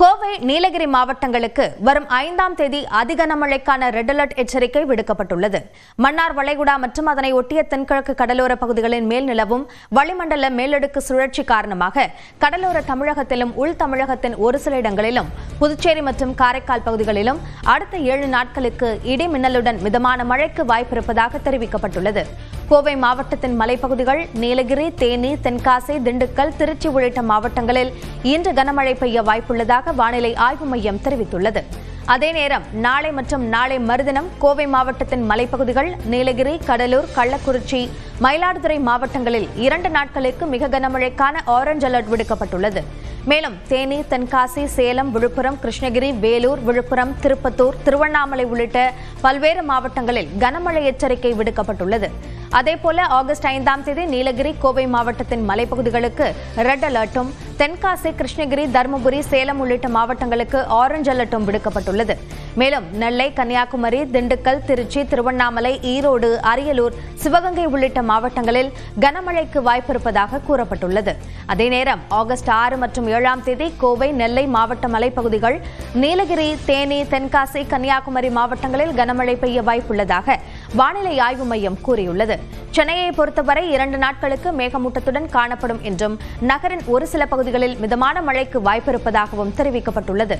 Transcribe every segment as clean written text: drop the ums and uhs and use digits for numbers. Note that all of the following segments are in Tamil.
கோவை, நீலகிரி மாவட்டங்களுக்கு வரும் 5ஆம் தேதி அதிகனமழைக்கான ரெட் அலர்ட் எச்சரிக்கை விடுக்கப்பட்டுள்ளது. மன்னார் வளைகுடா மற்றும் அதனை ஒட்டிய தென்கிழக்கு கடலோர பகுதிகளின் மேல் நிலவும் வளிமண்டல மேலடுக்கு சுழற்சி காரணமாக கடலோர தமிழகத்திலும் உள் தமிழகத்தின் ஒரு சில இடங்களிலும், புதுச்சேரி மற்றும் காரைக்கால் பகுதிகளிலும் அடுத்த 7 நாட்களுக்கு இடி மின்னலுடன் மிதமான மழைக்கு வாய்ப்பிருப்பதாக தெரிவிக்கப்பட்டுள்ளது. கோவை மாவட்டத்தின் மலைப்பகுதிகள், நீலகிரி, தேனி, தென்காசி, திண்டுக்கல், திருச்சி உள்ளிட்ட மாவட்டங்களில் இன்று கனமழை பெய்ய வாய்ப்புள்ளதாக வானிலை ஆய்வு மையம் தெரிவித்துள்ளது. அதே நேரம் நாளை மற்றும் நாளை மறுதினம் கோவை மாவட்டத்தின் மலைப்பகுதிகள், நீலகிரி, கடலூர், கள்ளக்குறிச்சி, மயிலாடுதுறை மாவட்டங்களில் 2 நாட்களுக்கு மிக கனமழைக்கான ஆரஞ்ச் அலர்ட் விடுக்கப்பட்டுள்ளது. மேலும் தேனி, தென்காசி, சேலம், விழுப்புரம், கிருஷ்ணகிரி, வேலூர், விழுப்புரம், திருப்பத்தூர், திருவண்ணாமலை உள்ளிட்ட பல்வேறு மாவட்டங்களில் கனமழை எச்சரிக்கை விடுக்கப்பட்டுள்ளது. அதேபோல ஆகஸ்ட் 5ஆம் தேதி நீலகிரி, கோவை மாவட்டத்தின் மலைப்பகுதிகளுக்கு ரெட் அலர்ட்டும், தென்காசி, கிருஷ்ணகிரி, தருமபுரி, சேலம் உள்ளிட்ட மாவட்டங்களுக்கு ஆரஞ்ச் அலர்ட்டும் விடுக்கப்பட்டுள்ளது. மேலும் நெல்லை, கன்னியாகுமரி, திண்டுக்கல், திருச்சி, திருவண்ணாமலை, ஈரோடு, அரியலூர், சிவகங்கை உள்ளிட்ட மாவட்டங்களில் கனமழைக்கு வாய்ப்பிருப்பதாக கூறப்பட்டுள்ளது. அதே நேரம் ஆகஸ்ட் 6 மற்றும் 7ஆம் தேதி கோவை, நெல்லை மாவட்ட மலைப்பகுதிகள், நீலகிரி, தேனி, தென்காசி, கன்னியாகுமரி மாவட்டங்களில் கனமழை பெய்ய வாய்ப்புள்ளதாக வானிலை ஆய்வு மையம் கூறியுள்ளது. சென்னையை பொறுத்தவரை 2 நாட்களுக்கு மேகமூட்டத்துடன் காணப்படும் என்றும் நகரின் ஒரு சில பகுதிகளில் மிதமான மழைக்கு வாய்ப்பிருப்பதாகவும் தெரிவிக்கப்பட்டுள்ளது.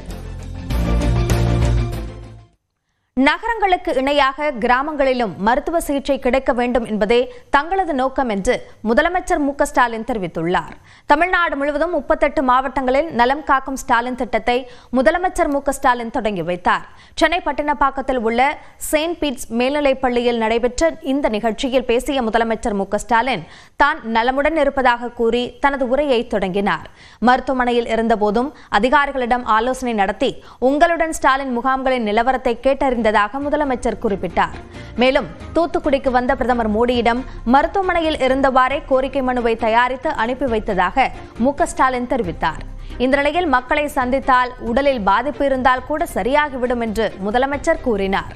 நகரங்களுக்கு இணையாக கிராமங்களிலும் மருத்துவ சிகிச்சை கிடைக்க வேண்டும் என்பதே தங்களது நோக்கம் என்று முதலமைச்சர் மு.க.ஸ்டாலின் தெரிவித்துள்ளார். தமிழ்நாடு முழுவதும் 38 மாவட்டங்களில் நலம் காக்கும் ஸ்டாலின் திட்டத்தை முதலமைச்சர் மு.க.ஸ்டாலின் தொடங்கி வைத்தார். சென்னை பட்டினப்பாக்கத்தில் உள்ள செயின்ட் பீட்ஸ் மேல்நிலைப் பள்ளியில் நடைபெற்ற இந்த நிகழ்ச்சியில் பேசிய முதலமைச்சர் மு.க.ஸ்டாலின் தான் நலமுடன் இருப்பதாக கூறி தனது உரையை தொடங்கினார். மருத்துவமனையில் இருந்தபோதும் அதிகாரிகளிடம் ஆலோசனை நடத்தி உங்களுடன் ஸ்டாலின் முகாம்களின் நிலவரத்தை கேட்டறிந்த முதலமைச்சர் குறிப்பிட்டார். மேலும் தூத்துக்குடிக்கு வந்த பிரதமர் மோடியிடம் மருத்துவமனையில் இருந்தவாறே கோரிக்கை மனுவை தயாரித்து அனுப்பி வைத்ததாக மு.க.ஸ்டாலின் தெரிவித்தார். இந்த நிலையில் மக்களை சந்தித்தால் உடலில் பாதிப்பு இருந்தால் கூட சரியாகிவிடும் என்று முதலமைச்சர் கூறினார்.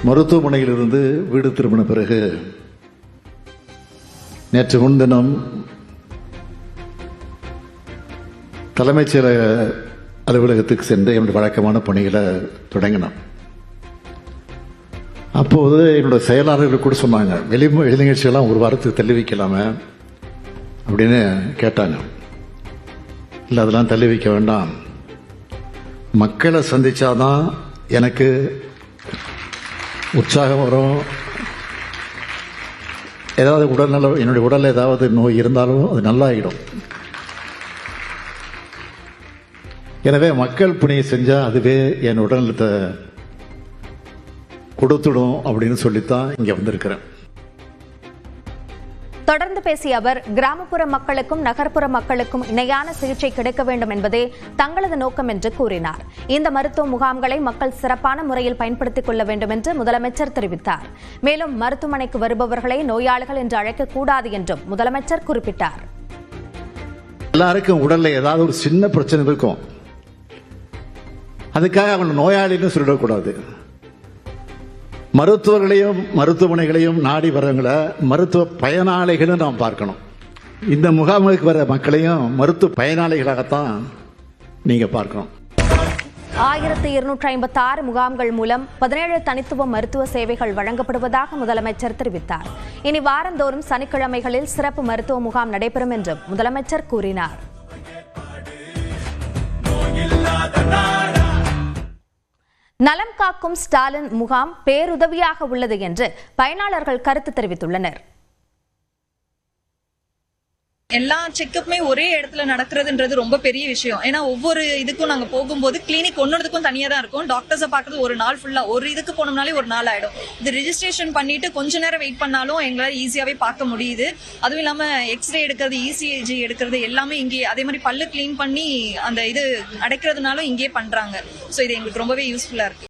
மருத்துவமனையிலிருந்து வீடு திரும்பின பிறகு நேற்று முன்தினம் தலைமைச் செயலக அலுவலகத்துக்கு சென்று என்னுடைய வழக்கமான பணிகளை தொடங்கினோம். அப்போது என்னுடைய செயலாளர்கள் கூட சொன்னாங்க, வெளி நிகழ்ச்சியெல்லாம் ஒரு வாரத்துக்கு தள்ளி வைக்கலாமே அப்படின்னு கேட்டாங்க. இல்லை, அதெல்லாம் தள்ளி வைக்க வேண்டாம், மக்களை சந்திச்சாதான் எனக்கு உற்சாகம் வரும். ஏதாவது உடல்நல என்னுடைய உடலில் ஏதாவது நோய் இருந்தாலும் அது நல்லாயிடும். எனவே மக்கள் பணியை செஞ்சா அதுவே என் உடல்நலத்தை கொடுத்துடும் அப்படின்னு சொல்லித்தான் இங்க வந்திருக்கிறேன். தொடர்ந்து பேசிய அவர், கிராமப்புற மக்களுக்கும் நகர்ப்புற மக்களுக்கும் இணையான சிகிச்சை கிடைக்க வேண்டும் என்பதே தங்களது நோக்கம் என்று கூறினார். இந்த மருத்துவ முகாம்களை மக்கள் சிறப்பான முறையில் பயன்படுத்திக் கொள்ள வேண்டும் என்று முதலமைச்சர் தெரிவித்தார். மேலும் மருத்துவமனைக்கு வருபவர்களை நோயாளிகள் என்று அழைக்கக்கூடாது என்றும் முதலமைச்சர் குறிப்பிட்டார். எல்லாருக்கும் உடல்ல ஏதாவது ஒரு சின்ன பிரச்சனை இருக்கும், அதுக்காக அவங்க நோயாளின்னு சொல்லிடக்கூடாது. மருத்துவர்களையும் மருத்துவமனைகளையும் நாடி வரவங்களை மருத்துவ பயனாளிகளும் நாம் பார்க்கணும். இந்த முகாமுக்கு வர மக்களையும் மருத்துவ பயனாளிகளாகத்தான் நீங்க பார்க்கணும். 1256 முகாம்கள் மூலம் 17 தனித்துவ மருத்துவ சேவைகள் வழங்கப்படுவதாக முதலமைச்சர் தெரிவித்தார். இனி வாரந்தோறும் சனிக்கிழமைகளில் சிறப்பு மருத்துவ முகாம் நடைபெறும் என்றும் முதலமைச்சர் கூறினார். நலம் காக்கும் ஸ்டாலின் முகாம் பேருதவியாக உள்ளது என்று பயனாளர்கள் கருத்து தெரிவித்துள்ளனர். எல்லா செக்கப்புமே ஒரே இடத்துல நடக்கிறதுன்றது ரொம்ப பெரிய விஷயம். ஏன்னா ஒவ்வொரு இதுக்கும் நாங்க போகும்போது கிளினிக் ஒன்னொருக்கும் தனியா தான் இருக்கும். டாக்டர்ஸை பார்க்கறது ஒரு நாள் ஃபுல்லா, ஒரு இதுக்கு போனோம்னாலே ஒரு நாள் ஆயிடும். இது ரெஜிஸ்ட்ரேஷன் பண்ணிட்டு கொஞ்ச நேரம் வெயிட் பண்ணாலும் எங்களால ஈஸியாவே பார்க்க முடியுது. அதுவும் இல்லாம எக்ஸ்ரே எடுக்கிறது, இசிஜி எடுக்கிறது எல்லாமே இங்கே, அதே மாதிரி பல்லு கிளீன் பண்ணி அந்த இது அடைக்கிறதுனாலும் இங்கே பண்றாங்க. ஸோ இது எங்களுக்கு ரொம்பவே யூஸ்ஃபுல்லா இருக்கு.